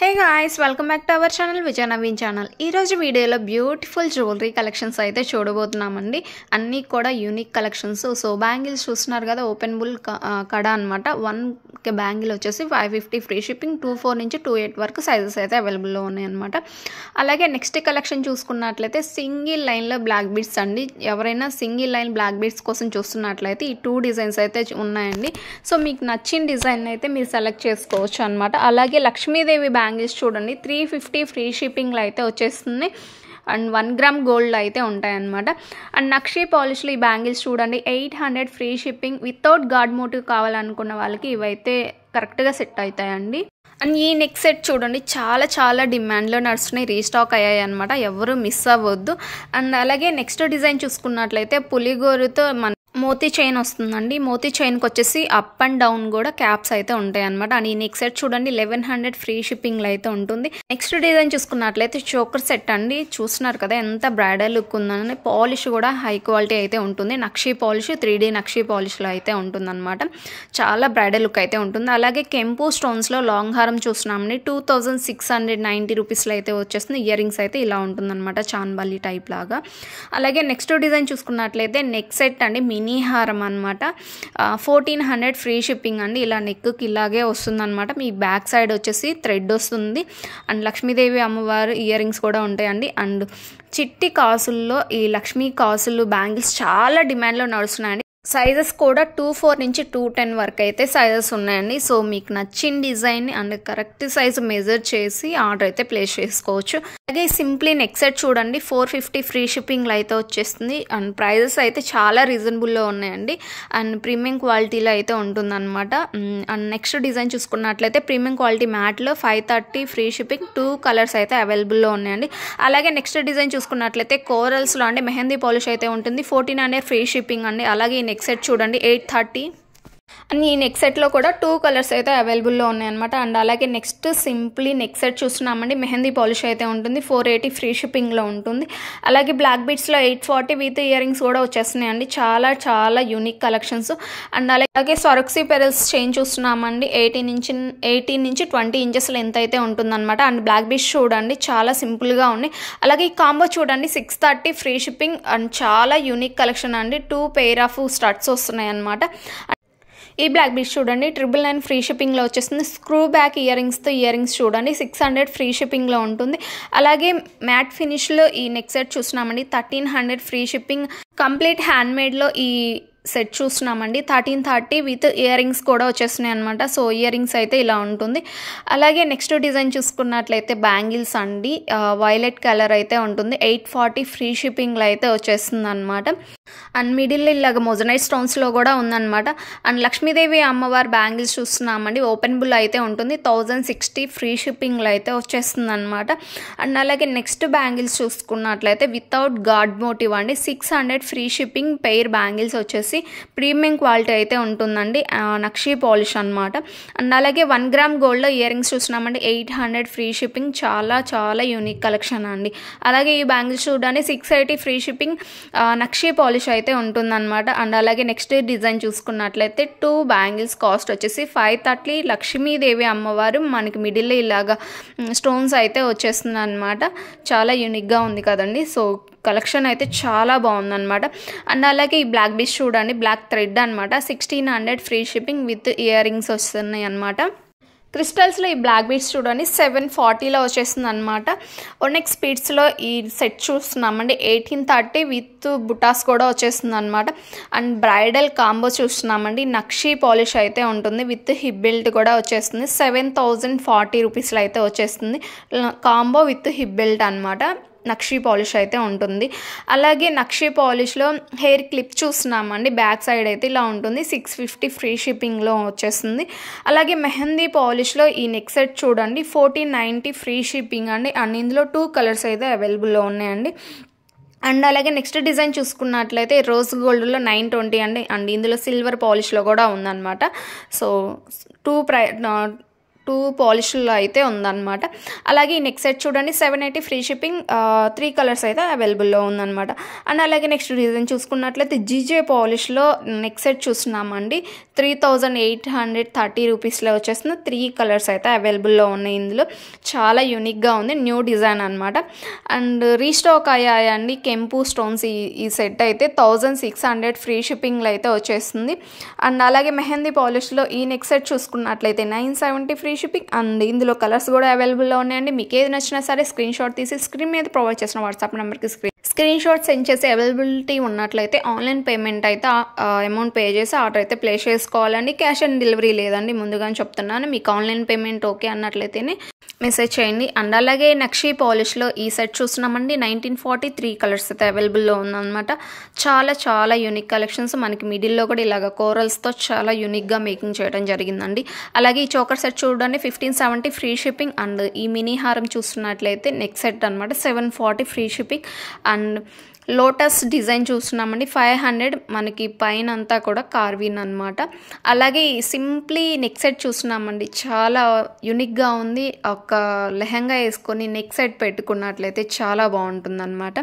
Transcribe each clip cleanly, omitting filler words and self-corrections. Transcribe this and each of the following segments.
Hey guys, welcome back to our channel Vijaya Naveen channel. ఈరోజు వీడియోలో beautiful jewellery collections అయితే చూడబోతున్నామండి. అన్నీ కూడా యూనిక్ కలెక్షన్స్. సో బ్యాంగిల్స్ చూస్తున్నారు కదా, ఓపెన్ బుల్ కడ అనమాట. 1 బ్యాంగిల్ వచ్చేసి 550 ఫ్రీ షిప్పింగ్, 24 నుంచి 28 వరకు సైజెస్ అయితే అవైలబుల్లో ఉన్నాయన్నమాట. అలాగే నెక్స్ట్ కలెక్షన్ చూసుకున్నట్లయితే సింగిల్ లైన్లో బ్లాక్ బీడ్స్ అండి. ఎవరైనా సింగిల్ లైన్ బ్లాక్ బీడ్స్ కోసం చూస్తున్నట్లయితే ఈ 2 డిజైన్స్ అయితే ఉన్నాయండి. సో మీకు నచ్చిన డిజైన్ అయితే మీరు సెలెక్ట్ చేసుకోవచ్చు అనమాట. అలాగే లక్ష్మీదేవి బ్యాంగిల్స్ చూడండి, 350 ఫ్రీ షిప్పింగ్లో అయితే వచ్చేస్తుంది. అండ్ 1 గ్రామ్ గోల్డ్ అయితే ఉంటాయన్నమాట. అండ్ నక్షీ పాలిష్లో ఈ బ్యాంగిల్స్ చూడండి, 800 free shipping. Without god motif కావాలనుకున్న వాళ్ళకి ఇవైతే కరెక్ట్గా సెట్ అవుతాయండి. అండ్ ఈ నెక్ సెట్ చూడండి, చాలా డిమాండ్లో నడుస్తున్నాయి, రీస్టాక్ అయ్యాయి అనమాట. ఎవరు మిస్ అవ్వద్దు. అండ్ అలాగే నెక్స్ట్ డిజైన్ చూసుకున్నట్లయితే పులిగోరుతో మోతీ చైన్ వస్తుందండి. మోతీ చైన్కి వచ్చేసి అప్ అండ్ డౌన్ కూడా క్యాప్స్ అయితే ఉంటాయి అనమాట. అండ్ ఈ నెక్ సెట్ చూడండి, 1100 ఫ్రీ షిప్పింగ్లో అయితే ఉంటుంది. నెక్స్ట్ డిజైన్ చూసుకున్నట్లయితే చోకర్ సెట్ అండి. చూస్తున్నారు కదా ఎంత బ్రైడల్ లుక్ ఉందని. పాలిష్ కూడా హై క్వాలిటీ అయితే ఉంటుంది. నక్షీ పాలిష్, 3D నక్షీ పాలిష్లో అయితే ఉంటుందన్నమాట. చాలా బ్రైడల్ లుక్ అయితే ఉంటుంది. అలాగే కెంపు స్టోన్స్లో లాంగ్ హారం చూస్తున్నామండి, 2690 రూపీస్లో అయితే వచ్చేస్తుంది. ఇయర్ రింగ్స్ అయితే ఇలా ఉంటుందన్నమాట, చాన్బల్లి టైప్ లాగా. అలాగే నెక్స్ట్ డిజైన్ చూసుకున్నట్లయితే నెక్ సెట్ అండి, మినీ హారం అనమాట. 1400 ఫ్రీ షిప్పింగ్ అండి. ఇలా నెక్కి ఇలాగే వస్తుందన్నమాట. మీ బ్యాక్ సైడ్ వచ్చేసి థ్రెడ్ వస్తుంది. అండ్ లక్ష్మీదేవి అమ్మవారు ఇయర్ రింగ్స్ కూడా ఉంటాయండి. అండ్ చిట్టి కాసుల్లో ఈ లక్ష్మీ కాసులు బ్యాంగిల్స్ చాలా డిమాండ్లో నడుస్తున్నాయండి. సైజెస్ కూడా 24 నుంచి 210 వరకు అయితే సైజెస్ ఉన్నాయండి. సో మీకు నచ్చిన design and correct size measure చేసి ఆర్డర్ అయితే ప్లేస్ చేసుకోవచ్చు. అలాగే సింప్లీ నెక్ సెట్ చూడండి, 450 ఫ్రీ షిప్పింగ్లో అయితే వచ్చేస్తుంది. అండ్ ప్రైజెస్ అయితే చాలా రీజనబుల్లో ఉన్నాయండి. అండ్ ప్రీమియం క్వాలిటీలో అయితే ఉంటుందన్నమాట. అండ్ నెక్స్ట్ డిజైన్ చూసుకున్నట్లయితే ప్రీమియం క్వాలిటీ మ్యాట్లో 530 ఫ్రీ షిప్పింగ్, 2 కలర్స్ అయితే అవైలబుల్లో ఉన్నాయండి. అలాగే నెక్స్ట్ డిజైన్ చూసుకున్నట్లయితే కోరల్స్లో అంటే మెహందీ పాలిష్ అయితే ఉంటుంది, 1400 ఫ్రీ షిప్పింగ్ అండి. అలాగే నెక్ సెట్ చూడండి, 830. అండ్ ఈ నెక్ సెట్లో కూడా 2 కలర్స్ అయితే అవైలబుల్లో ఉన్నాయన్నమాట. అండ్ అలాగే నెక్స్ట్ సింప్లీ నెక్ సెట్ చూస్తున్నామండి, మెహందీ పాలిష్ అయితే ఉంటుంది, 480 ఫ్రీ షిప్పింగ్లో ఉంటుంది. అలాగే బ్లాక్ బీడ్స్లో 840 విత్ ఇయర్ రింగ్స్ కూడా వచ్చేస్తున్నాయండి. చాలా యూనిక్ కలెక్షన్స్. అండ్ అలాగే స్వరక్సీ పెరల్స్ చైన్ చూస్తున్నామండి, 18 నుంచి 20 ఇంచెస్ లెంత్ అయితే ఉంటుందన్నమాట. అండ్ బ్లాక్ బీడ్స్ చూడండి, చాలా సింపుల్గా ఉన్నాయి. అలాగే ఈ కాంబో చూడండి, 630 ఫ్రీ షిప్పింగ్. అండ్ చాలా యూనిక్ కలెక్షన్ అండి. 2 పెయిర్ ఆఫ్ స్టడ్స్ వస్తున్నాయి అన్నమాట. ఈ బ్లాక్ బీడ్స్ చూడండి, 999 ఫ్రీ షిప్పింగ్లో వచ్చేస్తుంది. స్క్రూ బ్యాక్ ఇయర్ రింగ్స్తో ఇయర్ రింగ్స్ చూడండి, 600 ఫ్రీ షిప్పింగ్లో ఉంటుంది. అలాగే మ్యాట్ ఫినిష్లో ఈ నెక్ సెట్ చూస్తున్నామండి, 1300 ఫ్రీ షిప్పింగ్. కంప్లీట్ హ్యాండ్మేడ్లో ఈ సెట్ చూస్తున్నామండి, 1330 విత్ ఇయర్ రింగ్స్ కూడా వచ్చేస్తున్నాయి అనమాట. సో ఇయర్ రింగ్స్ అయితే ఇలా ఉంటుంది. అలాగే నెక్స్ట్ డిజైన్ చూసుకున్నట్లయితే బ్యాంగిల్స్ అండి, వైలెట్ కలర్ అయితే ఉంటుంది, 840 ఫ్రీ షిప్పింగ్లో అయితే వచ్చేస్తుంది అనమాట. అండ్ మిడిల్ ఇలాగ మొజనైట్ స్టోన్స్లో కూడా ఉందన్నమాట. అండ్ లక్ష్మీదేవి అమ్మవారి బ్యాంగిల్స్ చూస్తున్నామండి, ఓపెన్ బుల్ అయితే ఉంటుంది, 1060 ఫ్రీ షిప్పింగ్లో అయితే వచ్చేస్తుంది అనమాట. అండ్ అలాగే నెక్స్ట్ బ్యాంగిల్స్ చూసుకున్నట్లయితే వితౌట్ గాడ్ మోటివ్ అండి, 600 ఫ్రీ షిప్పింగ్. పెయిర్ బ్యాంగిల్స్ వచ్చేసి ప్రీమియం క్వాలిటీ అయితే ఉంటుందండి, నక్షీ పాలిష్ అనమాట. అండ్ అలాగే 1 గ్రామ్ గోల్డ్లో ఇయర్ రింగ్స్ చూస్తున్నామండి, 800 ఫ్రీ షిప్పింగ్. చాలా యూనిక్ కలెక్షన్ అండి. అలాగే ఈ బ్యాంగిల్స్ చూడడానికి 680 ఫ్రీ షిప్పింగ్, నక్షీ పాలిష్ అయితే ఉంటుందన్నమాట. అండ్ అలాగే నెక్స్ట్ డిజైన్ చూసుకున్నట్లయితే 2 బ్యాంగిల్స్ కాస్ట్ వచ్చేసి 530. లక్ష్మీదేవి అమ్మవారు మనకి మిడిల్లో ఇలాగా స్టోన్స్ అయితే వచ్చేస్తుంది అనమాట. చాలా యూనిక్గా ఉంది కదండి. సో కలెక్షన్ అయితే చాలా బాగుందన్నమాట. అండ్ అలాగే ఈ బ్లాక్ బీడ్స్ చూడండి, బ్లాక్ థ్రెడ్ అనమాట, 1600 free shipping with ear rings వస్తున్నాయి అనమాట. క్రిస్టల్స్లో ఈ బ్లాక్ బీడ్స్ చూడండి, 740లో వచ్చేస్తుంది అనమాట. ఒనెక్స్ బీడ్స్లో ఈ సెట్ చూస్తున్నామండి, 1830 విత్ బుటాస్ కూడా వచ్చేస్తుంది అనమాట. అండ్ బ్రైడల్ కాంబో చూస్తున్నామండి, నక్షీ పాలిష్ అయితే ఉంటుంది, విత్ హిప్ బెల్ట్ కూడా వచ్చేస్తుంది, 7040 రూపీస్లో అయితే వచ్చేస్తుంది. కాంబో విత్ హిప్ బెల్ట్ అనమాట, నక్షీ పాలిష్ అయితే ఉంటుంది. అలాగే నక్షీ పాలిష్లో హెయిర్ క్లిప్ చూస్తున్నామండి, బ్యాక్ సైడ్ అయితే ఇలా ఉంటుంది, 650 ఫ్రీ షిప్పింగ్లో వచ్చేస్తుంది. అలాగే మెహందీ పాలిష్లో ఈ నెక్ సెట్ చూడండి, 1490 ఫ్రీ షిప్పింగ్ అండి. అండ్ ఇందులో 2 కలర్స్ అయితే అవైలబుల్లో ఉన్నాయండి. అండ్ అలాగే నెక్స్ట్ డిజైన్ చూసుకున్నట్లయితే రోజ్ గోల్డ్లో 920 అండి. అండ్ ఇందులో సిల్వర్ పాలిష్లో కూడా ఉందన్నమాట. సో టూ పాలిష్లో అయితే ఉందన్నమాట. అలాగే ఈ నెక్ సెట్ చూడండి 780 ఫ్రీ షిప్పింగ్, 3 కలర్స్ అయితే అవైలబుల్లో ఉందన్నమాట. అండ్ అలాగే నెక్స్ట్ డిజైన్ చూసుకున్నట్లయితే జీజే పాలిష్లో నెక్ సెట్ చూస్తున్నామండి. 3830 రూపీస్లో వచ్చేస్తుంది. 3 కలర్స్ అయితే అవైలబుల్లో ఉన్నాయి. ఇందులో చాలా యూనిక్గా ఉంది, న్యూ డిజైన్ అనమాట. అండ్ రీస్టాక్ అయ్యాయండి కెంపు స్టోన్స్. ఈ సెట్ అయితే 1600 ఫ్రీ షిప్పింగ్లో అయితే వచ్చేస్తుంది. అండ్ అలాగే మెహందీ పాలిష్లో ఈ నెక్ సెట్ చూసుకున్నట్లయితే 970 ఫ్రీ షిప్పింగ్. అండ్ ఇందులో కలర్స్ కూడా అవైలబుల్లో ఉన్నాయండి. మీకు ఏది నచ్చినా సరే స్క్రీన్ షాట్ తీసి స్క్రీన్ మీద ప్రొవైడ్ చేసిన వాట్సాప్ నెంబర్కి స్క్రీన్ షాట్ సెండ్ చేసి అవైలబిలిటీ ఉన్నట్లయితే ఆన్లైన్ పేమెంట్ అయితే అమౌంట్ పే చేసి ఆర్డర్ అయితే ప్లేస్ చేసుకోవాలండి. క్యాష్ ఆన్ డెలివరీ లేదండి, ముందుగానే చెప్తున్నాను. మీకు ఆన్లైన్ పేమెంట్ ఓకే అన్నట్లయితేనే మెసేజ్ చేయండి. అండ్ అలాగే నక్షీ పాలిష్లో ఈ సెట్ చూస్తున్నామండి. 1943 కలర్స్ అయితే అవైలబుల్లో ఉందన్నమాట. చాలా చాలా యూనిక్ కలెక్షన్స్. మనకి మిడిల్లో కూడా ఇలాగ కోరల్స్తో చాలా యూనిక్గా మేకింగ్ చేయడం జరిగిందండి. అలాగే ఈ చోకర్ సెట్ చూడండి 1570 ఫ్రీ షిప్పింగ్. అండ్ ఈ మినీ హారం చూస్తున్నట్లయితే నెక్ సెట్ అనమాట 740 free shipping. And lotus design చూస్తున్నామండి 500, మనకి పైన అంతా కూడా కార్విన్ అనమాట. అలాగే సింప్లీ నెక్ సెట్ చూస్తున్నామండి, చాలా యూనిక్గా ఉంది. ఒక లెహంగా వేసుకొని నెక్ సెట్ పెట్టుకున్నట్లయితే చాలా బాగుంటుంది అనమాట.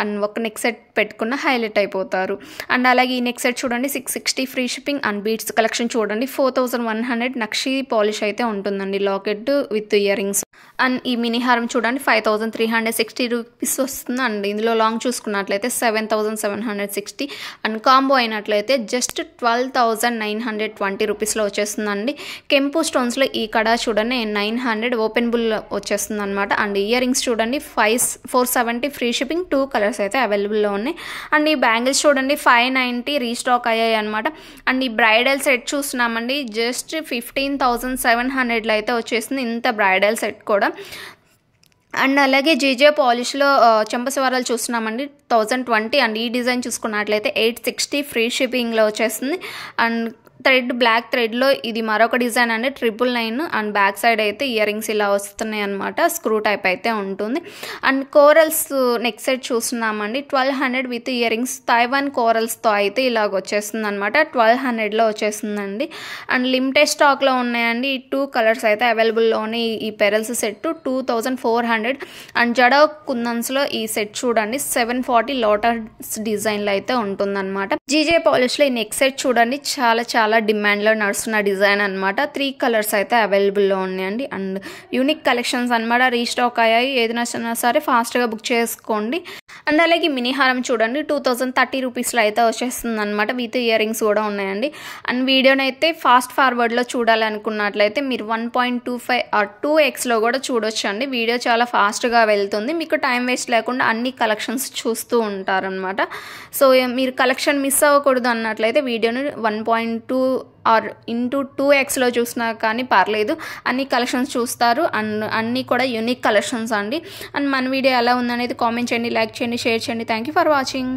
అండ్ ఒక నెక్ సెట్ పెట్టుకున్న హైలైట్ అయిపోతారు. అండ్ అలాగే ఈ నెక్ సెట్ చూడండి 660 free shipping. And beads collection చూడండి 4100 నక్షీ పాలిష్ అయితే ఉంటుందండి, locket with ear rings. And ఈ మినీ హారం చూడండి 5360 రూపీస్ వస్తుంది. అండ్ ఇందులో లాంగ్ చూసుకున్నట్లయితే 7760. అండ్ కాంబో అయినట్లయితే జస్ట్ 12920 రూపీస్లో వచ్చేస్తుందండి. కెంపు స్టోన్స్లో ఈ కడ చూడండి 900 ఓపెన్ బుల్ వచ్చేస్తుంది అనమాట. అండ్ ఇయర్ రింగ్స్ చూడండి 470 ఫ్రీ షిప్పింగ్. 2 కలర్స్ అయితే అవైలబుల్లో ఉన్నాయి. అండ్ ఈ బ్యాంగిల్స్ చూడండి 590 రీస్టాక్ అయ్యాయి అనమాట. అండ్ ఈ బ్రైడల్ సెట్ చూస్తున్నామండి జస్ట్ 15,700లో అయితే వచ్చేసింది, ఇంత బ్రైడల్ సెట్ కూడా. అండ్ అలాగే జీజే పాలిష్లో చెంపసవారాలు చూస్తున్నామండి 1020. అండ్ ఈ డిజైన్ చూసుకున్నట్లయితే 860 ఫ్రీ షిప్పింగ్లో వచ్చేస్తుంది. అండ్ బ్లాక్ థ్రెడ్లో ఇది మరొక డిజైన్ అండి 999. అండ్ బ్యాక్ సైడ్ అయితే ఇయర్ రింగ్స్ ఇలా వస్తున్నాయి అనమాట, స్క్రూ టైప్ అయితే ఉంటుంది. అండ్ కోరల్స్ నెక్ సెట్ చూస్తున్నామండి 1200 విత్ ఇయర్ రింగ్స్. తైవాన్ కోరల్స్తో అయితే ఇలాగ వచ్చేస్తుంది అనమాట, 1200లో వచ్చేస్తుందండి. అండ్ లిమిటెడ్ స్టాక్లో ఉన్నాయండి. ఈ 2 కలర్స్ అయితే అవైలబుల్లో ఉన్నాయి. ఈ పెరల్స్ సెట్ 2400. అండ్ జడ కుందన్స్లో ఈ సెట్ చూడండి 740 లోటస్ డిజైన్లో అయితే ఉంటుందన్నమాట. జీజే పాలిష్లో ఈ నెక్ సెట్ చూడండి చాలా చాలా డిమాండ్లో నడుస్తున్న డిజైన్ అనమాట. 3 కలర్స్ అయితే అవైలబుల్లో ఉన్నాయండి. అండ్ యూనిక్ కలెక్షన్స్ అనమాట, రీస్టాక్ అయ్యాయి. ఏది నచ్చినా సరే ఫాస్ట్గా బుక్ చేసుకోండి. అండ్ అలాగే మినీ హారం చూడండి 2030 రూపీస్లో అయితే వచ్చేస్తుంది అనమాట, విత్ ఇయర్ రింగ్స్ కూడా ఉన్నాయండి. అండ్ వీడియోని అయితే ఫాస్ట్ ఫార్వర్డ్లో చూడాలనుకున్నట్లయితే మీరు 1.25 or 2xలో కూడా చూడొచ్చు అండి. వీడియో చాలా ఫాస్ట్గా వెళ్తుంది, మీకు టైం వేస్ట్ లేకుండా అన్ని కలెక్షన్స్ చూస్తూ ఉంటారనమాట. సో మీరు కలెక్షన్ మిస్ అవ్వకూడదు అన్నట్లయితే వీడియోని 1.2 or 2xలో చూసినా కానీ పర్లేదు, అన్ని కలెక్షన్స్ చూస్తారు. అండ్ అన్నీ కూడా యూనిక్ కలెక్షన్స్ అండి. అండ్ మన వీడియో ఎలా ఉందనేది కామెంట్ చేయండి, లైక్ చేయండి, షేర్ చేయండి. Thank you for watching.